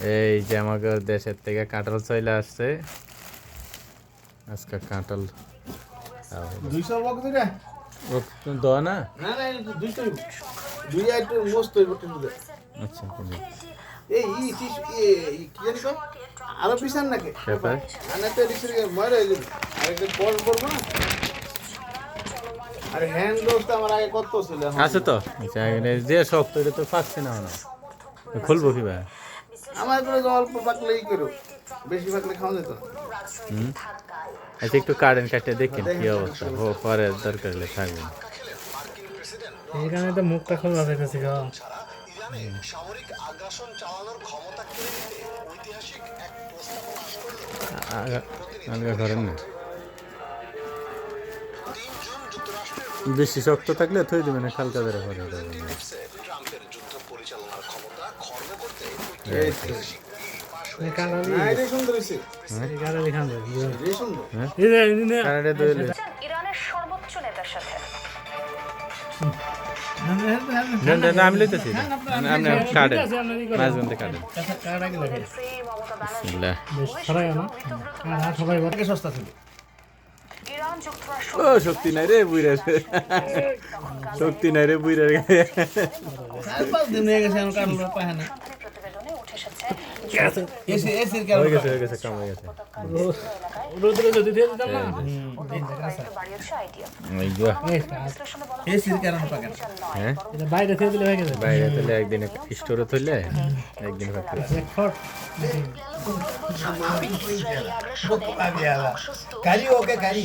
এই যে আমাকে দেশের থেকে কাঁঠাল চলে আসছে আজকে কাঁঠাল 200 বক দিরা দো না না না 200 দুই একটু মস্ত হইব টিন্ডু আচ্ছা এই কি জানি কো আরো পিছান নাকি ব্যাপার আনা তো রিক্সের মরে হইল আর একটা কল করব না আরে হ্যান্ড গ্লোভস তো আমার আগে কত ছিল আছে তো আচ্ছা যে শক্ত এটা তো পাচ্ছি না না খুলবো কি ভাই আমার করে অল্প পাকলেই করো বেশি পাকলে খাওয়া যেত না আচ্ছা একটু কারেন্ট কাটে দেখেন কি অবস্থা পরে দরকার হলে থাকবে এখানে তো মুখটা খোলা রেখেছি গো সামরিক আগ্রাসন চালানোর ক্ষমতা কেড়ে নিতে ঐতিহাসিক এক প্রস্তাব পাশ করল আলগা করেন না 3 জুন যুক্তরাষ্ট্রের বেশি শক্ত থাকলে থই দিবেন না হালকা ধরে করে প্রতিনিধিত্বে ট্রাম্পের যুদ্ধ পরিচালনার ক্ষমতা খর্ব করতে এই তো। না এটা সুন্দর হইছে কারালি খান ভাই এই সুন্দর কারেন্টে দইলে ইরানের সর্বোচ্চ নেতার সাথে আমি লইতেছি আপনি কাটেন মাঝবন্ধে কাটেন শ্রী মমতা ব্যানার্জি বিসমিল্লাহ বেশ ছড়াই না আর সবাই বলে সস্তা ছিল ইরান যুক্তরাষ্ট্র ও শক্তি নাই রে বুইরা শক্তি নাই রে বুইরা 4-5 দিন হয়ে গেছে আমার কারণ পায় না সন্ধানী প্রতিবেদনে উঠে এসেছে এসির কারণ হয়ে গেছে কাম হয়ে গেছে রোদ্রে যদি দিয়ে দিতাম না একটু বাড়িয়েছে আইডিয়া ওই গো বিশ্লেষণে বলা হয় এসির কারণ পাকেন হ্যাঁ এটা বাইরে থেকে দিলে হয়ে গেছে বাইরে তাহলে একদিন স্টোরে তুললে একদিন ভাবতে ফট ইসরায়েলি আগ্রাসনে কারি ওকে কারি